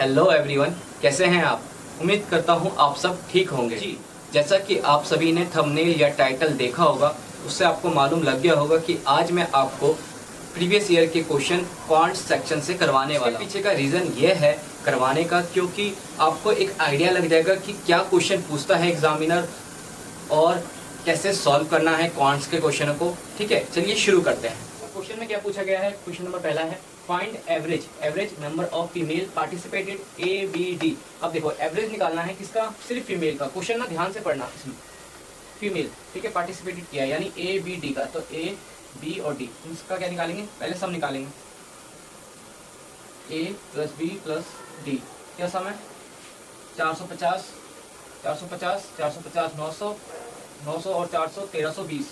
Hello everyone, कैसे हैं आप। उम्मीद करता हूं आप सब ठीक होंगे जी। जैसा कि आप सभी ने थंबनेल या टाइटल देखा होगा, उससे आपको मालूम लग गया होगा कि आज मैं आपको प्रीवियस ईयर के क्वेश्चन क्वांट्स सेक्शन से करवाने वाला हूं। पीछे का रीज़न ये है करवाने का, क्योंकि आपको एक आइडिया लग जाएगा कि क्या क्वेश्चन पूछता है एग्जामिनर और कैसे सॉल्व करना है क्वांट्स के क्वेश्चनों को। ठीक है, चलिए शुरू करते हैं। क्वेश्चन में क्या पूछा गया है। क्वेश्चन नंबर पहला है find average number of female participated A B D. अब देखो एवरेज निकालना है किसका, सिर्फ फीमेल का। क्वेश्चन ना ध्यान से पढ़ना, इसमें फीमेल ठीक है पार्टिसिपेटेड किया यानी ए बी डी का, तो ए बी और डी इसका क्या निकालेंगे, पहले सम निकालेंगे। ए प्लस बी प्लस डी क्या सम है 450 450 450 900 900 और 400 1320।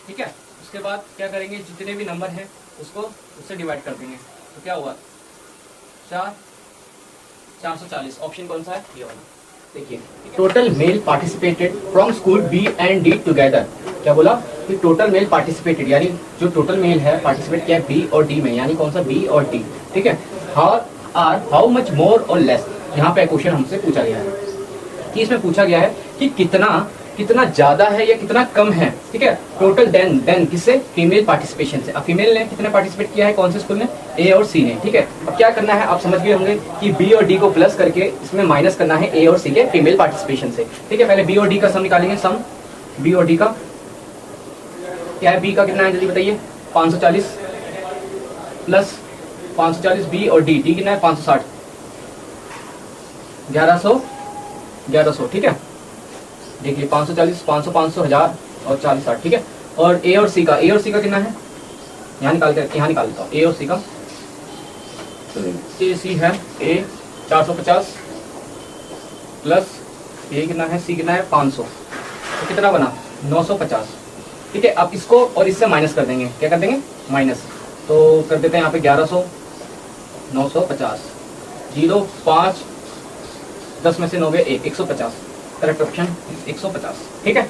ठीक है, उसके बाद क्या करेंगे, जितने भी नंबर हैं उसको उससे डिवाइड कर देंगे, तो क्या हुआ 440। ऑप्शन कौन सा है, ये वाला। देखिए total male participated from school B and D together. क्या बोला कि टोटल मेल पार्टिसिपेटेड यानी जो टोटल मेल है पार्टिसिपेट किया बी और डी में, यानी कौन सा बी और डी। ठीक है, हाउ मच मोर और लेस। यहाँ पे क्वेश्चन हमसे पूछा गया है कि इसमें पूछा गया है कि कितना ज्यादा है या कितना कम है। ठीक है, टोटल देन किससे, फीमेल पार्टिसिपेशन से। अब फीमेल ने कितने पार्टिसिपेट किया है, कौन से स्कूल में, ए और सी ने। ठीक है, अब क्या करना है आप समझ गए होंगे कि बी और डी को प्लस करके इसमें माइनस करना है ए और सी के फीमेल पार्टिसिपेशन से। ठीक है, पहले बी और डी का सम निकालेंगे। सम बी और डी का क्या है, बी का कितना है जल्दी बताइए, 540 प्लस 540 बी और डी कितना है 560 1100। ठीक है, देखिए 540 500 500 1000 और 40 60। ठीक है, और ए और सी का कितना है, यहाँ निकाल देता हूँ। ए और सी का ए सी है ए 450 प्लस ए कितना है, सी कितना है 500, तो कितना बना 950। ठीक है, अब इसको और इससे माइनस कर देंगे, क्या कर देंगे माइनस, तो कर देते हैं यहाँ पे 1100 950 0 5 10 में से 9 1 150। Correct option 150। ठीक है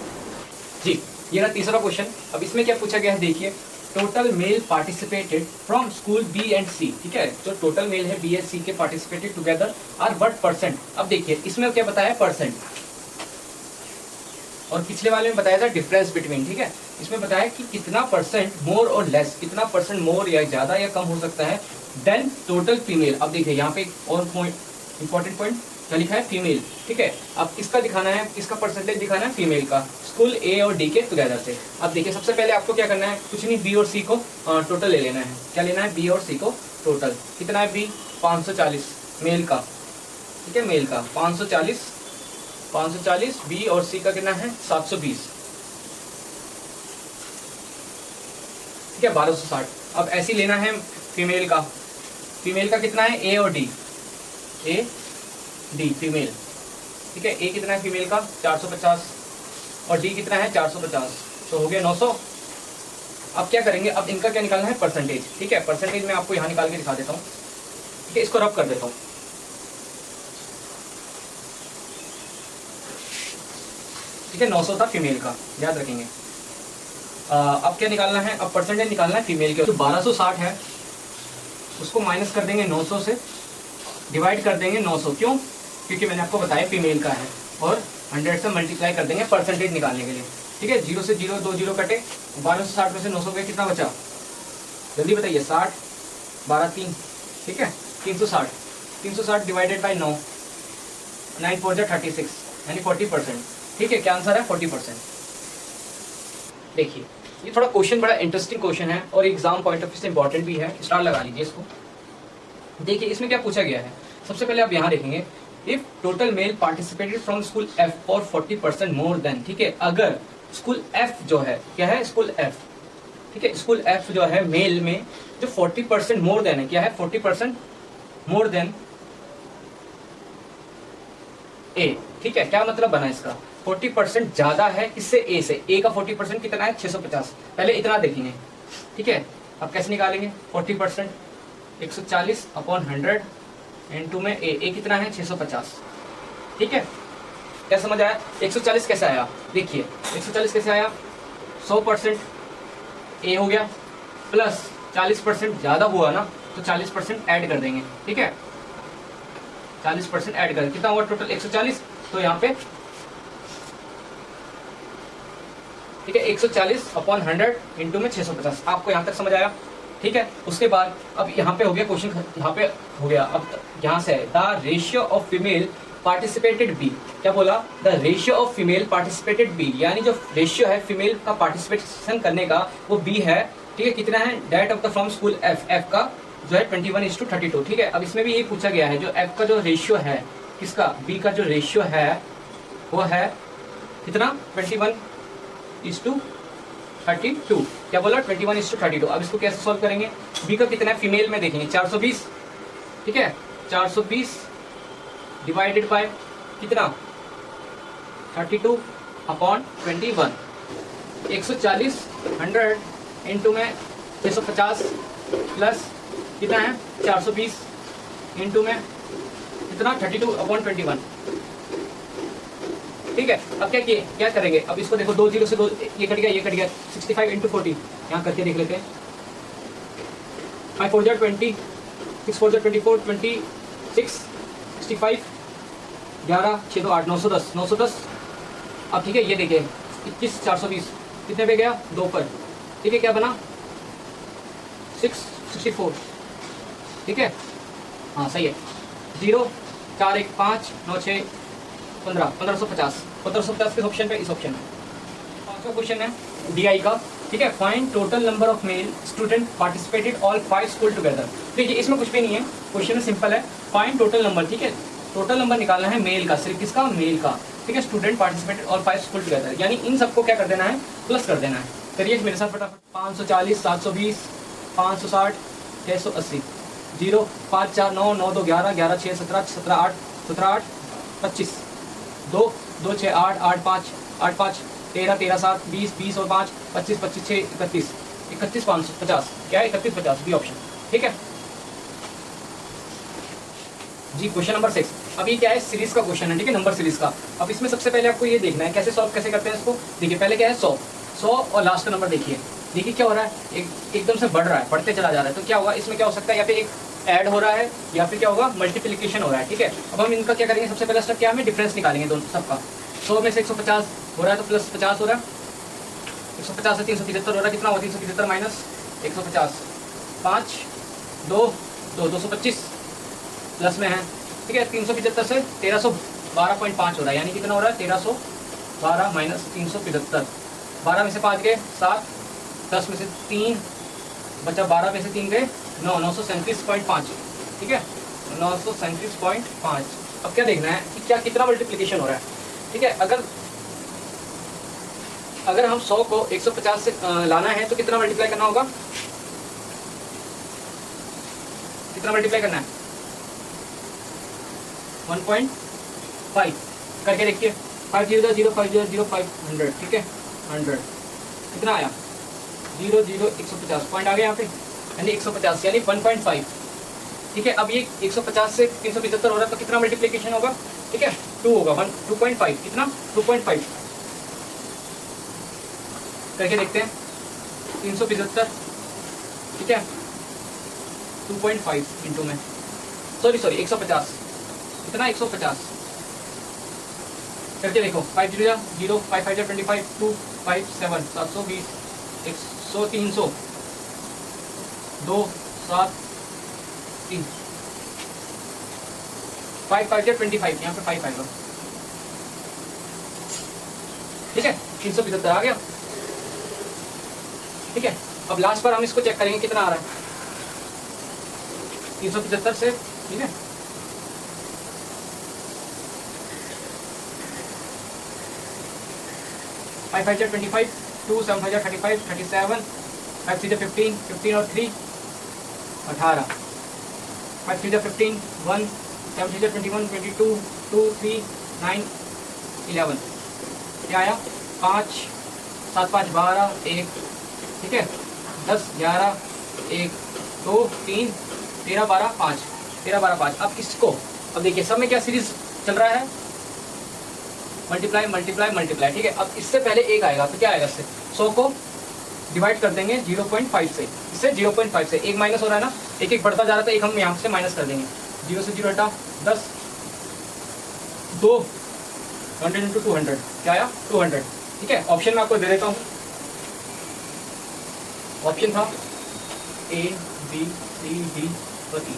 जी, ये रहा तीसरा क्वेश्चन। अब इसमें क्या पूछा गया है, देखिए total male participated from school B and C. ठीक है, जो टोटल मेल है बी एंड सी के participated together are what percent. अब देखिए इसमें क्या बताया परसेंट, और पिछले वाले में बताया था डिफरेंस बिटवीन। ठीक है, इसमें बताया कि कितना परसेंट मोर और लेस, कितना परसेंट मोर या ज्यादा या कम हो सकता है देन टोटल फीमेल। अब देखिए यहाँ पे और पॉइंट इंपॉर्टेंट पॉइंट क्या लिखा है, फीमेल। ठीक है, अब इसका दिखाना है, इसका परसेंटेज दिखाना है फीमेल का स्कूल ए और डी के टुगेदर से। अब देखिए सबसे पहले आपको क्या करना है, कुछ नहीं बी और सी को टोटल ले लेना है। क्या लेना है, बी और सी को टोटल। कितना है बी 540 मेल का। ठीक है, मेल का 540 बी और सी का कितना है 720। ठीक है 1260। अब ऐसे लेना है फीमेल का कितना है ए और डी, ए डी फीमेल। ठीक है, ए कितना है फीमेल का 450 और डी कितना है 450, तो हो गया 900। अब क्या करेंगे, अब इनका क्या निकालना है परसेंटेज। ठीक है, परसेंटेज मैं आपको यहाँ निकाल के दिखा देता हूँ। ठीक है, इसको रब कर देता हूँ। ठीक है, 900 था फीमेल का, याद रखेंगे। अब क्या निकालना है, अब परसेंटेज निकालना है फीमेल के। जो 1260 है उसको माइनस कर देंगे 900 से, डिवाइड कर देंगे 900। क्यों, क्योंकि मैंने आपको बताया फीमेल का है, और 100 से मल्टीप्लाई कर देंगे परसेंटेज निकालने के लिए। ठीक है, 0 से 0 2 0 कटे, 1260 में से 900 गए, कितना बचा जल्दी बताइए, 60 12 3। ठीक है, 360 डिवाइडेड बाई 9 9 4 36 यानी 40%। ठीक है, क्या आंसर है 40%। देखिए ये थोड़ा क्वेश्चन बड़ा इंटरेस्टिंग क्वेश्चन है और एग्जाम पॉइंट ऑफ व्यू से इंपॉर्टेंट भी है। स्टार लगा लीजिए इसको। देखिए इसमें क्या पूछा गया है, सबसे पहले आप यहाँ देखेंगे if total male participated from school F और 40% मोर देन। ठीक है, अगर स्कूल एफ जो है, क्या है स्कूल एफ। ठीक है, स्कूल एफ जो है मेल में जो 40% मोर देन है, क्या है 40% मोर देन ए। ठीक है, क्या मतलब बना इसका, 40% ज्यादा है किससे, ए से। ए का 40% कितना है 650, पहले इतना देखेंगे। ठीक है, अब कैसे निकालेंगे 40% 140 अपॉन 100 इनटू में ए कितना है 650। ठीक है, क्या समझ आया, 140 कैसे आया, देखिए 140 कैसे आया, 100% ए हो गया प्लस 40% ज्यादा हुआ ना, तो 40% ऐड कर देंगे, ठीक है, 40% ऐड कर, कितना हुआ टोटल 140, तो यहाँ पे ठीक है 140 अपॉन 100 इंटू में 650, आपको यहाँ तक समझ आया, ठीक है। उसके बाद अब यहाँ पे हो गया क्वेश्चन, यहाँ पे हो गया, अब यहाँ से the ratio of female participated B, क्या बोला, the ratio of female participated B, यानी जो रेशियो है फीमेल का पार्टिसिपेशन करने का वो बी है, ठीक है, कितना है, date of the from school F, F का जो है 21:32, ठीक है। अब इसमें भी यही पूछा गया है, जो एफ का जो रेशियो है, किसका, बी का जो रेशियो है वो है कितना, 21:32, क्या बोला, 21:32। अब इसको कैसे सॉल्व करेंगे, बी का कितना है फीमेल में देखेंगे 420, ठीक है, 420 डिवाइडेड बाय कितना 32 अपॉन 21, 140 100 इंटू में 650 प्लस कितना है 420 इंटू में कितना 32 अपॉन 21, ठीक है। अब क्या करेंगे, अब इसको देखो 2 0 से 2 ये कट गया 65 इंटू 40, यहाँ करके देख लेते हैं, 5 4 20, 6 4 24, 26 65 11 6 2 8 910। अब ठीक है ये देखिए 21 420 कितने पे गया 2 पर, ठीक है, क्या बना 664, ठीक है, हाँ सही है, 0 4 1 5 9 6 15 1550 किस ऑप्शन पे, इस ऑप्शन में। पांचवा क्वेश्चन है डीआई का, ठीक है, find total number of male student participated all 5 school together. देखिए इसमें कुछ भी नहीं है, क्वेश्चन सिंपल है, फाइंड टोटल नंबर, ठीक है, टोटल नंबर निकालना है मेल का, सिर्फ किसका, मेल का, ठीक है, student participated all 5 school together, यानी इन सबको क्या कर देना है, प्लस कर देना है। करिए मेरे साथ फटाफट, 540 720 560 680, 0 5 4 9 9 2 11 11 6 17 17 8 17 8 25, 2 2 6 8 8 5 8 5 13 13 7 20 20 और 5 25 25 6 31 31 550, क्या है 3150 बी ऑप्शन, ठीक है जी। क्वेश्चन नंबर 6, अभी क्या है सीरीज का क्वेश्चन है, ठीक है, नंबर सीरीज का। अब इसमें सबसे पहले आपको ये देखना है कैसे सॉल्व कैसे करते हैं इसको। देखिए पहले क्या है 100 और लास्ट का नंबर देखिए क्या हो रहा है, एकदम से बढ़ रहा है, बढ़ते चला जा रहा है, तो क्या होगा इसमें, क्या हो सकता है, या फिर एक ऐड हो रहा है या फिर क्या होगा मल्टीप्लिकेशन हो रहा है, ठीक है। अब हम इनका क्या करेंगे, सबसे पहला स्टेप क्या, हमें डिफरेंस निकालेंगे दोनों सबका। 100 में से 150 हो रहा है तो प्लस 50 हो रहा है, 150 से 375 हो रहा है, कितना होगा 375 माइनस 150, 5 2 225 प्लस में है, ठीक है, 375 से 1312.5 हो रहा है, यानी कितना हो रहा है 1312 माइनस 375, 12 में से 5 गए 7, 10 में से 3 बचा, 12 में से 3 गए 9, 937.5, ठीक है, 937.5। अब क्या देखना है कि क्या कितना मल्टीप्लिकेशन हो रहा है, ठीक है। अगर हम 100 को 150 से लाना है तो कितना मल्टीप्लाई करना होगा, कितना मल्टीप्लाई करना है 1.5 करके देखिए, 5 0 0 5 0 0 5 100, ठीक है, 100 कितना आया 0 0 150 पॉइंट आ गया यहाँ पे, यानी 150 यानी 1.5, ठीक है। अब ये 150 से 375 हो रहा है तो कितना मल्टीप्लिकेशन होगा, ठीक है 2 होगा, 2.5 कितना 2.5 करके देखते हैं, 375, ठीक है, 2.5 इंटू में सॉरी 150 कितना 150 करके देखो, 5 0 0 5 5 25 2 5 7 720 100 300 2 7 3 5 5 25, यहाँ पे 5 आएगा, ठीक है, 375 आ गया, ठीक है। अब लास्ट पर हम इसको चेक करेंगे कितना आ रहा है 375 से, ठीक है, 5 5 25 2 7 5 35 37 5 3 15 15 और 3 18 5 3 15 1 7 3 21 22 2 3 9 11, क्या आया 5 7 5 12 1, ठीक है, 10 11 1 2 3 13 12 5 13 12 5। अब इसको अब देखिए सब में क्या सीरीज चल रहा है, मल्टीप्लाई मल्टीप्लाई मल्टीप्लाई, ठीक है। अब इससे पहले एक आएगा तो क्या आएगा, इससे 100 को डिवाइड कर देंगे 0.5 से, किससे 0.5 से, एक माइनस हो रहा है ना, एक एक बढ़ता जा रहा था, एक हम यहाँ से माइनस कर देंगे, 0 से 0 हटा 10, 2 100 इंटू 200 क्या आया 200। ठीक है, ऑप्शन में आपको दे देता हूँ, ऑप्शन था A B C D और E,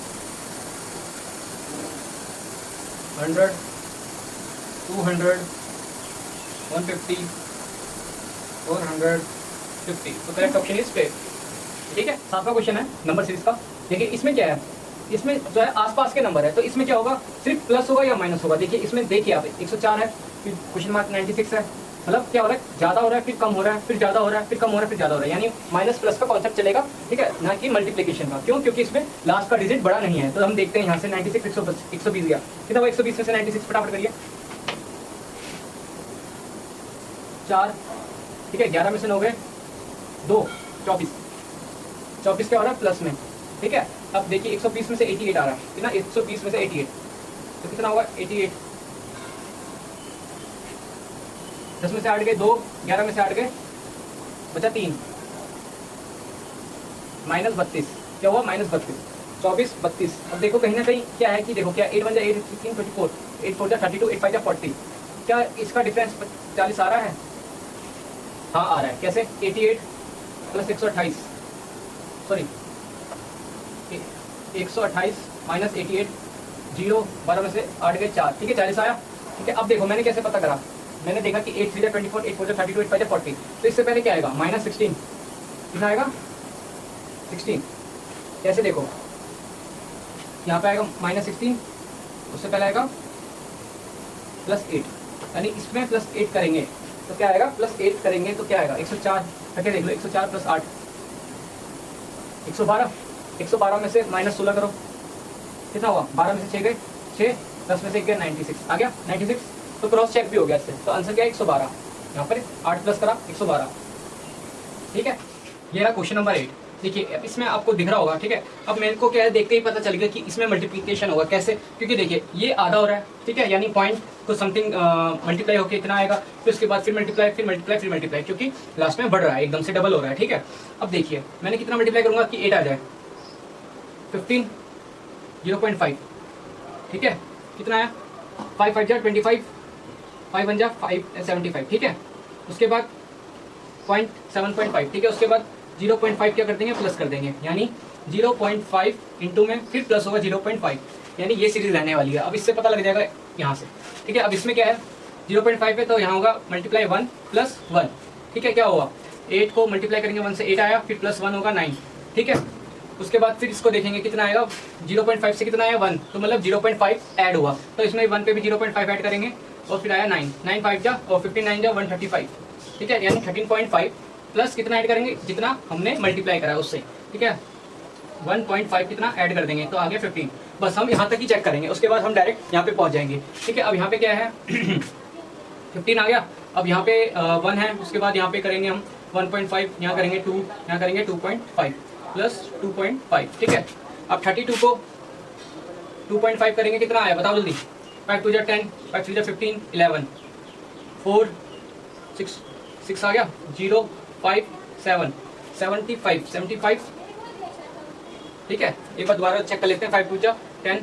100 200 150 450, तो करेक्ट ऑप्शन इज पे। ठीक है, 7वां क्वेश्चन है नंबर सीरीज का। देखिए इसमें क्या है, इसमें जो है आसपास के नंबर है, तो इसमें क्या होगा, सिर्फ प्लस होगा या माइनस होगा। देखिए इसमें देखिए आप 104 है, फिर क्वेश्चन मार्क 96 है, मतलब क्या हो रहा है, ज्यादा हो रहा है फिर कम हो रहा है, फिर ज्यादा हो रहा है फिर कम हो रहा है, फिर ज्यादा हो रहा है, यानी माइनस प्लस का कॉन्सेप्ट चलेगा। ठीक है, ना कि मल्टीप्लीकेशन का। क्यों? क्योंकि इसमें लास्ट का डिजिट बड़ा नहीं है। तो हम देखते हैं यहाँ से 96 120 गया, कितना हुआ 120 में से 96 फटाफट करिए, 4। ठीक है, 11 में से 9 गए 2, 24 क्या हो रहा है प्लस में। ठीक है, अब देखिए 120 में से 88 आ रहा है, कितना 120 में से 88, तो कितना होगा 88, 10 में से 8 गए 2, 11 में से 8 गए बचा 3, माइनस 32, क्या हुआ माइनस 32, 24 32। अब देखो कहीं ना कहीं क्या है कि देखो क्या 8 1 जा 8 3 24, 8 4 जा 32, 8 5 जा 40, क्या इसका डिफरेंस 40 आ रहा है? हाँ आ रहा है। कैसे? 88 प्लस 128, सॉरी 128 माइनस 88, 0 12 में से 8 गए 4। ठीक है, 40 आया। ठीक है, अब देखो मैंने कैसे पता करा, मैंने देखा कि 8 3 जा 24, 8 4 जा 32, 8 5 जा 40, तो इससे पहले क्या आएगा माइनस 16, कितना आएगा 16। कैसे देखो, यहाँ पे आएगा माइनस 16, उससे पहले आएगा प्लस 8, यानी इसमें प्लस 8 करेंगे तो क्या आएगा, प्लस 8 करेंगे तो क्या आएगा 104, करके देख लो 104 प्लस 8 112, 112 में से माइनस 16 करो, कितना हुआ 12 में से 6 गए 6, 10 में से 1 गए 96 आ गया 96, तो क्रॉस चेक भी हो गया इससे, तो आंसर क्या है 112, यहाँ पर 8 प्लस करा 112। ठीक है, ये रहा क्वेश्चन नंबर 8। देखिए इसमें आपको दिख रहा होगा। ठीक है, अब मेरे को क्या है देखते ही पता चल गया कि इसमें मल्टीप्लिकेशन होगा। कैसे? क्योंकि देखिए ये आधा हो रहा है, ठीक है, यानी पॉइंट को समथिंग मल्टीप्लाई होकर इतना आएगा, फिर उसके बाद फिर मल्टीप्लाई फिर मल्टीप्लाई फिर मल्टीप्लाई, क्योंकि लास्ट में बढ़ रहा है, एकदम से डबल हो रहा है। ठीक है, अब देखिए मैंने कितना मल्टीप्लाई करूंगा कि 8 आ जाए, 15 0.5, ठीक है, कितना आया 5 5 जा 25, 5 1 जा 5 75, ठीक है, उसके बाद 7.5, ठीक है, उसके बाद 0.5 क्या कर देंगे प्लस कर देंगे, यानी 0.5 इंटू में फिर प्लस होगा 0.5, यानी ये सीरीज रहने वाली है। अब इससे पता लग जाएगा यहाँ से। ठीक है, अब इसमें क्या है 0.5 पे, तो यहाँ होगा मल्टीप्लाई 1 प्लस 1। ठीक है, क्या होगा 8 को मल्टीप्लाई करेंगे 1 से 8 आया, फिर प्लस 1 होगा 9। ठीक है, उसके बाद फिर इसको देखेंगे कितना आएगा, 0.5 से कितना आया 1, तो मतलब 0.5 ऐड हुआ, तो इसमें 1 पे भी 0.5 ऐड करेंगे और फिर आया 9, 9 5 जा और 15 9 जा 135। ठीक है, यानी 13.5 प्लस कितना ऐड करेंगे जितना हमने मल्टीप्लाई करा है उससे। ठीक है, 1.5 कितना ऐड कर देंगे तो आ गया 15। बस हम यहाँ तक ही चेक करेंगे, उसके बाद हम डायरेक्ट यहाँ पे पहुँच जाएंगे। ठीक है, अब यहाँ पे क्या है 15 आ गया, अब यहाँ पे 1 है, उसके बाद यहाँ पे करेंगे हम 1.5, यहाँ करेंगे 2, यहाँ करेंगे 2.5 प्लस 2.5। ठीक है, अब 32 को 2.5 करेंगे कितना आया बताओ जल्दी, 5 2 जा 10, 5 3 जा 15, 11, 4 6 आ गया, 0 5 7 75। ठीक है, एक बार दोबारा चेक कर लेते हैं, 5 2 जा 10,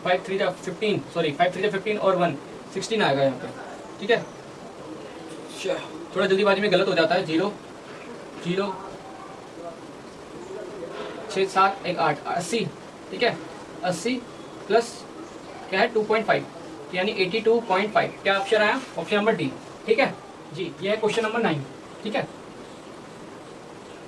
5 3 जा 15, सॉरी 5 3 जा 15 और 1 16 आएगा यहाँ पे। ठीक है, थोड़ा जल्दीबाजी में गलत हो जाता है, 0 0 6 7 1 8 80। ठीक है, 80 प्लस क्या है 2.5, यानी 82.5। क्या ऑप्शन आया? Option number D. ठीक है जी, ये है क्वेश्चन नंबर 9। ठीक है,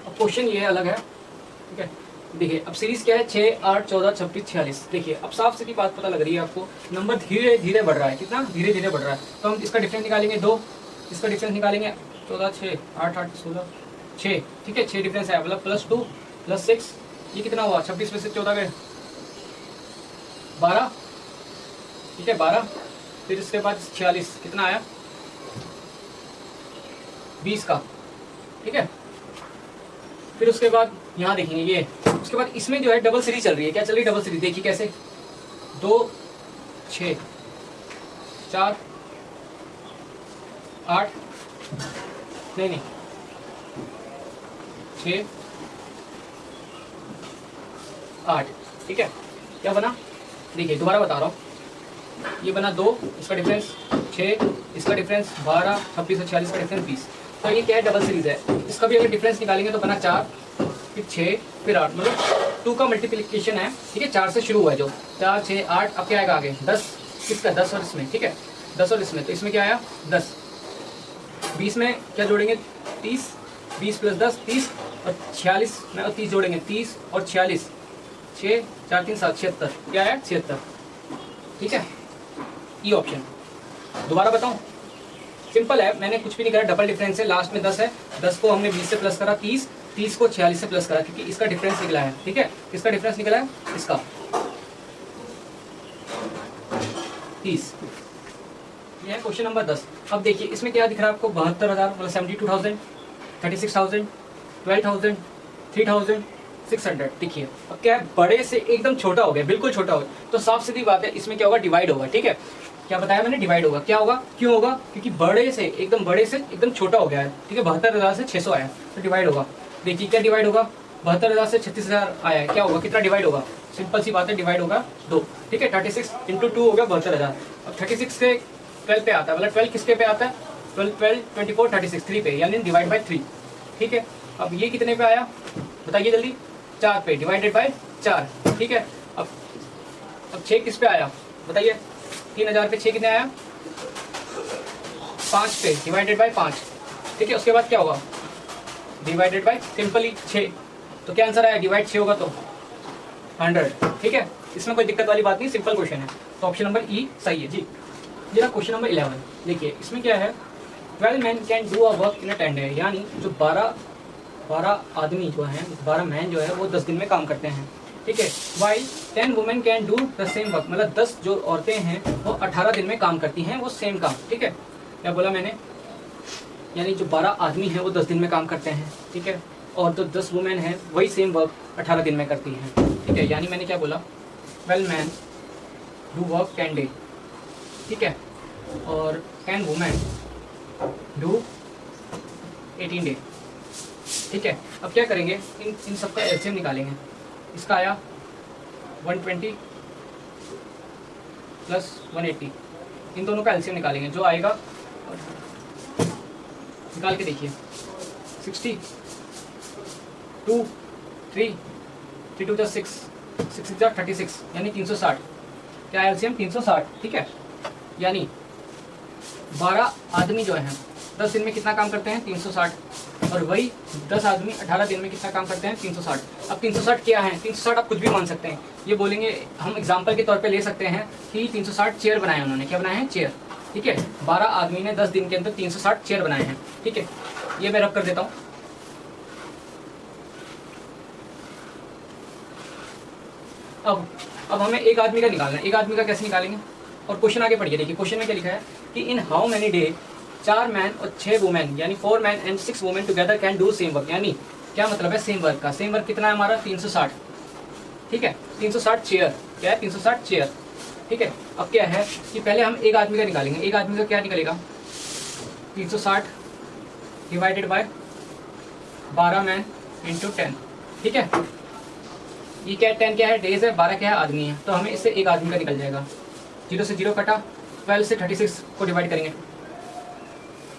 अब क्वेश्चन ये अलग है। ठीक है, देखिए अब सीरीज क्या है 6 8 14 26 46। देखिए अब साफ सीधी बात पता लग रही है आपको, नंबर धीरे धीरे बढ़ रहा है, कितना धीरे धीरे बढ़ रहा है। तो हम इसका डिफरेंस निकालेंगे 2, इसका डिफरेंस निकालेंगे 14 6 8 8 16 6। ठीक है, 6 डिफरेंस है, मतलब प्लस 2 प्लस 6, ये कितना हुआ 26 में से 14 गए 12। ठीक है 12, फिर इसके बाद 46 कितना आया 20 का। ठीक है, फिर उसके बाद यहाँ देखेंगे ये, उसके बाद इसमें जो है डबल सीरीज चल रही है। क्या चल रही है डबल सीरीज? देखिए कैसे 2 6 4 8 नहीं 6 8, ठीक है। क्या बना, देखिए दोबारा बता रहा हूँ, ये बना 2, इसका डिफरेंस 6, इसका डिफरेंस 12, 26 और 46 का डिफरेंस 20। तो ये क्या है, डबल सीरीज है। इसका भी अगर डिफरेंस निकालेंगे तो बना 4, फिर 6, फिर 8, मतलब 2 का मल्टीप्लिकेशन है, ठीक है। 4 से शुरू हुआ है जो 4, 6, 8, अब क्या आएगा आगे 10, किसका 10 और इसमें, ठीक है 10 और इसमें, तो इसमें क्या आया 10। 20 में क्या जोड़ेंगे 30, 20 + 10 30, और 46 में और 30 जोड़ेंगे 30 और 46, 6, 4, 3, 7, 76, क्या आया 76, ठीक है। E option. दोबारा बताऊं, सिंपल है, मैंने कुछ भी नहीं करा, डबल डिफरेंस है, लास्ट में 10 है, 10 को हमने 20 से प्लस करा 30, 30 को 46 से प्लस करा, क्योंकि इसका डिफरेंस निकला है, ठीक है। किसका डिफरेंस निकला है, इसका 30। ये है क्वेश्चन नंबर 10। अब देखिए इसमें क्या दिख रहा है आपको, 72,000 मतलब 72,000, 36,000, 12,000, 3,600। देखिए अब क्या है, बड़े से एकदम छोटा हो गया, बिल्कुल छोटा हो गया, तो साफ सीधी बात है इसमें क्या होगा, डिवाइड होगा, ठीक है। क्या बताया मैंने, डिवाइड होगा। क्या होगा, क्यों होगा, क्योंकि बड़े से एकदम छोटा हो गया है, ठीक है। 72,000 से 600 आया तो डिवाइड होगा। देखिए क्या डिवाइड होगा, 72,000 से 36,000 आया है, क्या होगा, कितना डिवाइड होगा, सिंपल सी बात है, डिवाइड होगा 2, ठीक है। 36 × 2 हो गया 72,000। अब 36 से 12 पे आता है, मतलब 12 किसके पे आता है, 12, 12, 24, 36 3 पे, यानी डिवाइड बाई 3, ठीक है। अब ये कितने पे आया बताइए जल्दी, 4 पे, डिवाइडेड बाई 4, ठीक है। अब 6 किस पे आया बताइए, 3,000 पे 6 कितने आया, 5 पे, डिवाइडेड बाई 5, ठीक है। उसके बाद क्या होगा, डिवाइडेड बाई सिंपली 6, तो क्या आंसर आया, डिवाइड 6 होगा तो 100, ठीक है। इसमें कोई दिक्कत वाली बात नहीं, सिंपल क्वेश्चन है, तो ऑप्शन नंबर ई सही है जी। ये रहा क्वेश्चन नंबर 11। देखिए इसमें क्या है, 12 man can do a work in a 10 day, यानी जो 12 आदमी जो हैं, 12 मैन जो है वो 10 दिन में काम करते हैं, ठीक है। While 10 women can do the same work, मतलब 10 जो औरतें हैं वो 18 दिन में काम करती हैं वो सेम काम, ठीक है। क्या बोला मैंने, यानी जो 12 आदमी हैं वो 10 दिन में काम करते हैं, ठीक है, और जो 10 वुमेन हैं वही सेम वर्क 18 दिन में करती हैं, ठीक है। यानी मैंने क्या बोला, 12 मैन डू वर्क 10 डे, ठीक है, और 10 वुमेन डू 18 डे, ठीक है। अब क्या करेंगे, इन सबका एलसीएम निकालेंगे। इसका आया 120 + 180, इन दोनों का एलसीएम निकालेंगे, जो आएगा निकाल के देखिए, 60, 2, 3, 3 2 + 6, 6 6 36, यानी 360, क्या एलसीएम 360, ठीक है। यानी 12 आदमी जो हैं 10 दिन में कितना काम करते हैं 360, और वही 10 आदमी 18 दिन में कितना काम करते हैं 360। अब 360 क्या है, 360 आप कुछ भी मान सकते हैं, ये बोलेंगे हम एग्जांपल के तौर पे ले सकते हैं कि 360 चेयर बनाए उन्होंने, क्या बनाए हैं, चेयर, ठीक है। 12 आदमी ने 10 दिन के अंदर 360 चेयर बनाए हैं, ठीक है। ये मैं रब कर देता हूँ। अब हमें एक आदमी का निकालना है, एक आदमी का कैसे निकालेंगे, और क्वेश्चन आगे पढ़िए। देखिए क्वेश्चन में क्या लिखा है कि in how many day 4 man और 6 वुमेन, यानी 4 man and 6 women together can do same work, यानी क्या मतलब है सेम वर्क का, सेम वर्क कितना है हमारा 360, ठीक है। 360 चेयर, क्या है 360 चेयर, ठीक है। अब क्या है कि पहले हम एक आदमी का निकालेंगे, एक आदमी का क्या निकलेगा, 360 डिवाइडेड बाय 12 मैन इंटू 10, ठीक है। ये क्या है, 10 क्या है डेज है, 12 क्या है आदमी है, तो हमें इससे एक आदमी का निकल जाएगा, 0 से 0 कटा, 12 से 36 को डिवाइड करेंगे,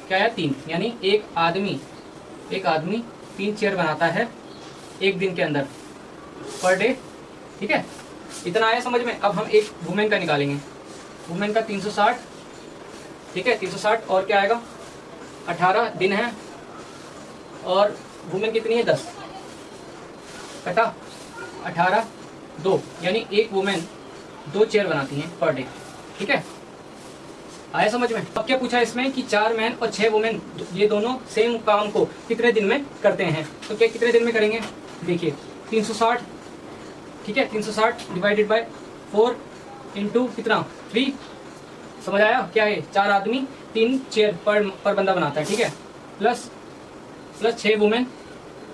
क्या है 3, यानी एक आदमी 3 चेयर बनाता है एक दिन के अंदर पर डे, ठीक है। इतना आया समझ में। अब हम एक वुमेन का निकालेंगे, वुमेन का 360, ठीक है 360, और क्या आएगा 18 दिन है, और वुमेन कितनी है 10, कटा 18 2, यानी एक वुमेन 2 चेयर बनाती हैं पर डे, ठीक है। आया समझ में। अब क्या पूछा है इसमें कि 4 मैन और 6 वुमेन ये दोनों सेम काम को कितने दिन में करते हैं, तो क्या कितने दिन में करेंगे, देखिए 360, ठीक है, 360 डिवाइडेड बाय 4 इंटू कितना 3, समझ आया क्या है, 4 आदमी 3 चेयर पर बंदा बनाता है, ठीक है, प्लस 6 वुमेन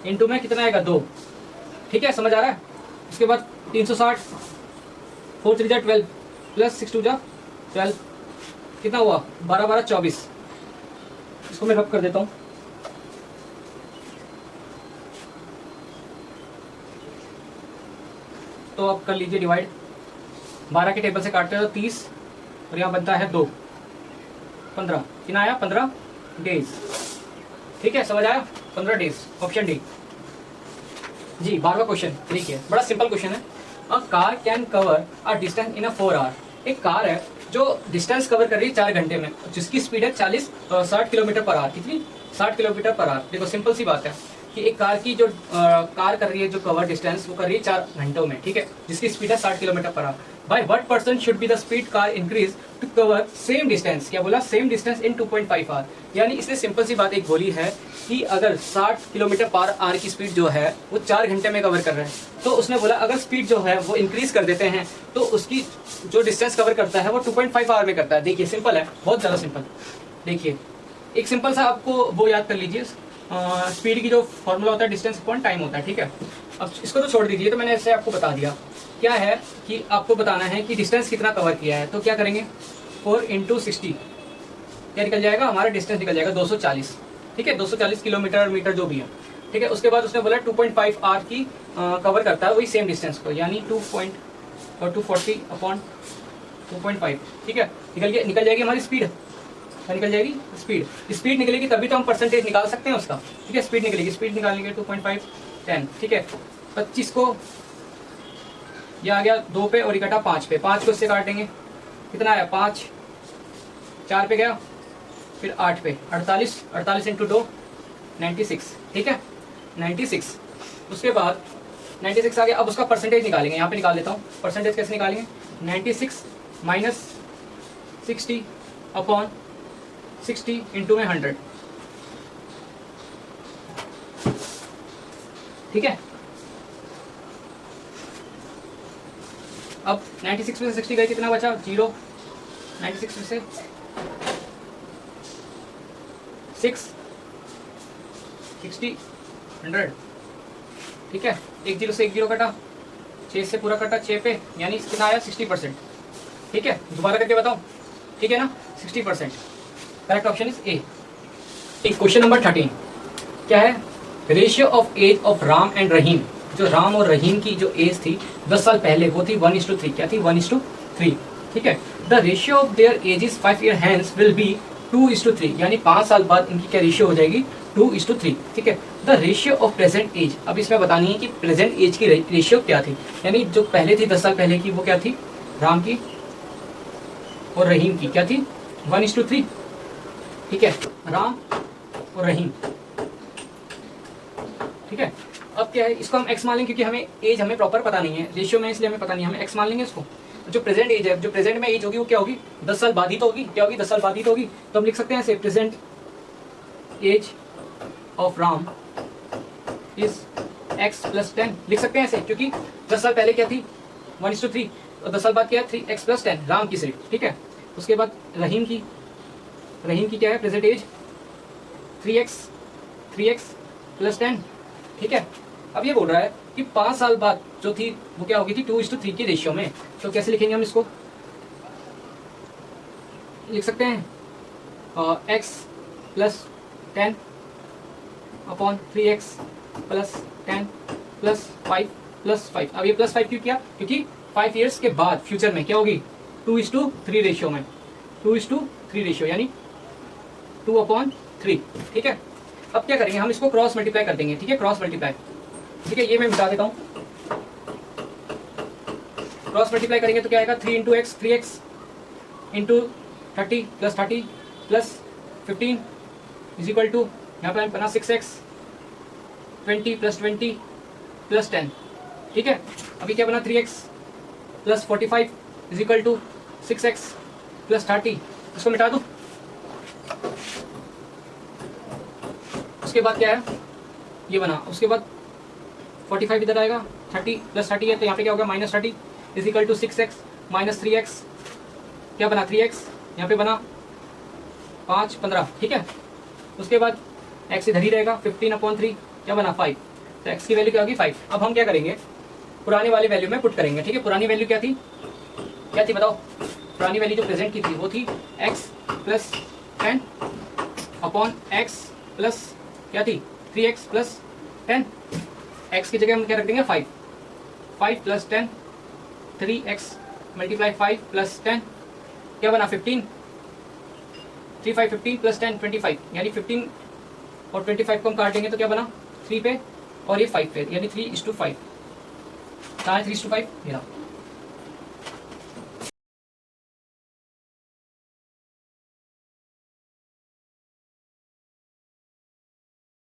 इंटू में कितना आएगा 2, ठीक है, समझ आ रहा है। उसके बाद 360, 4 3 12 प्लस 6 2 12, कितना हुआ 12 12 24, इसको मैं रब कर देता हूँ। तो आप कर लीजिए डिवाइड, 12 के टेबल से काटते हो 30 और यहाँ बनता है 2, 15, कितना आया 15 डेज। ठीक है, समझ आया, 15 डेज, ऑप्शन डी। जी 12वां क्वेश्चन देखिए, बड़ा सिंपल क्वेश्चन है। A car can cover a distance in a 4 hour. एक कार है जो डिस्टेंस कवर कर रही है 4 घंटे में, जिसकी स्पीड है 60 किलोमीटर पर आवर। कितनी? 60 किलोमीटर पर आवर। देखो सिंपल सी बात है कि एक कार की जो कार कर रही है जो कवर डिस्टेंस, वो कर रही है 4 घंटों में, ठीक है, जिसकी स्पीड है 60 kilometre per hour. By what percent should be the speed car increase to cover same distance. क्या बोला? Same distance in 2.5 hour. यानी इसने सिंपल सी बात एक बोली है कि अगर 60 किलोमीटर पर आवर की स्पीड जो है वो 4 घंटे में कवर कर रहे हैं, तो उसने बोला अगर स्पीड जो है वो इंक्रीज कर देते हैं तो उसकी जो डिस्टेंस कवर करता है वो 2.5 आवर में करता है। देखिए सिंपल है, बहुत ज़्यादा सिंपल। देखिए एक सिंपल सा आपको वो याद कर लीजिए, स्पीड की जो फॉर्मूला होता है डिस्टेंस अपॉन टाइम होता है, ठीक है। अब इसको तो छोड़ दीजिए, तो मैंने ऐसे आपको बता दिया। क्या है कि आपको बताना है कि डिस्टेंस कितना कवर किया है, तो क्या करेंगे 4 × 60, क्या निकल जाएगा हमारा डिस्टेंस, निकल जाएगा 240, ठीक है, 240 किलोमीटर मीटर जो भी है, ठीक है। उसके बाद उसने बोला 2.5 आवर की कवर करता है वही सेम डिस्टेंस को, यानी 240 अपॉन 2.5, ठीक है। निकल जाएगी हमारी स्पीड, निकल जाएगी स्पीड निकलेगी तभी तो हम परसेंटेज निकाल सकते हैं उसका, ठीक है। स्पीड निकलेगी, स्पीड निकालेंगे 2.5 10, ठीक है। 25 को ये आ गया 2 पे और इकट्ठा 5 पे, 5 को इससे काटेंगे, कितना आया 5, 4 पे गया, फिर 8 पे 48, 48 × 2 96, ठीक है 96। उसके बाद 96 आ गया। अब उसका परसेंटेज निकालेंगे, यहाँ पे निकाल लेता हूँ। परसेंटेज कैसे निकालेंगे? 96 माइनस 60 अपॉन 60 × 100, ठीक है। अब 96 में से 60 गए, कितना बचा? 0। 96 में से 6 60 100, ठीक है। 1 0 से 1 0 कटा, 6 से पूरा कटा 6 पे, यानी कितना आया 60%, ठीक है। दोबारा करके बताओ, ठीक है ना, 60%। Correct option is A. Question number 13 क्या है? Ratio of age of Ram and Rahim. जो राम और रहीम की जो एज थी 10 साल पहले, वो थी 1:3। क्या थी? 1:3, ठीक है। The ratio of their ages 5 year hence will be 2:3, यानी 5 साल बाद इनकी क्या रेशियो हो जाएगी? 2:3, ठीक है। The ratio of present age, अब इसमें बतानी है कि प्रेजेंट एज की रेशियो क्या थी, यानी जो पहले थी 10 साल पहले की, वो क्या थी? राम की और रहीम की क्या थी? 1:3, ठीक है, राम और रहीम, ठीक है। अब क्या है, इसको हम x मान लेंगे, क्योंकि हमें एज हमें प्रॉपर पता नहीं है, रेशियो में इसलिए हमें पता नहीं है, हमें x मान लेंगे इसको। जो प्रेजेंट एज है, जो प्रेजेंट में एज होगी वो क्या होगी? 10 साल बाद ही तो होगी। क्या होगी? 10 साल बाद ही तो होगी। तो हम लिख सकते हैं ऐसे, present age of Ram is x + 10, लिख सकते हैं ऐसे, क्योंकि 10 साल पहले क्या थी? 1:3, और 10 साल बाद क्या है? 3x + 10, राम की सिर्फ, ठीक है। उसके बाद रहीम की क्या है प्रेजेंट एज? 3x + 10, ठीक है। अब ये बोल रहा है कि 5 साल बाद जो थी वो क्या होगी थी? 2:3 की रेशियो में। तो कैसे लिखेंगे हम इसको? लिख सकते हैं x + 10 अपॉन 3x + 10 + 5 + 5। अब ये +5 क्यों किया? क्योंकि 5 ईयर्स के बाद फ्यूचर में क्या होगी? 2:3 रेशियो में, 2:3 रेशियो, यानी 2/3, ठीक है। अब क्या करेंगे हम? इसको क्रॉस मल्टीप्लाई कर देंगे, ठीक है, क्रॉस मल्टीप्लाई, ठीक है। ये मैं मिटा देता हूँ। क्रॉस मल्टीप्लाई करेंगे तो क्या आएगा? 3 × x, 3x × 30 + 30 + 15 is equal to, यहाँ पे बना 6x 20 + 20 + 10, ठीक है। अभी क्या बना? 3x + 45 is equal to 6x + 30। इसको मिटा दूँ। उसके बाद क्या है? ये बना। उसके बाद 45 इधर आएगा, 30 + 30 है, तो यहाँ पे क्या होगा? -30 is equal to 6x - 3x, क्या बना? 3x, यहाँ पे बना 5 15, ठीक है। उसके बाद x इधर ही रहेगा, 15/3, क्या बना? 5। तो x की वैल्यू क्या होगी? 5। अब हम क्या करेंगे? पुराने वाली वैल्यू में पुट करेंगे, ठीक है। पुरानी वैल्यू क्या थी बताओ? पुरानी वैल्यू जो प्रेजेंट की थी वो थी x + 10 अपॉन x प्लस क्या थी? 3x + 10। x की जगह हम क्या रख देंगे? 5 + 10 3x मल्टीप्लाई 5 प्लस 10 क्या बना 15, 3 5 15 प्लस 10 25, यानी 15 और 25 को हम काटेंगे तो क्या बना 3 पे और ये 5 पे, यानी 3:5। कहाँ है 3:5, ये रहा।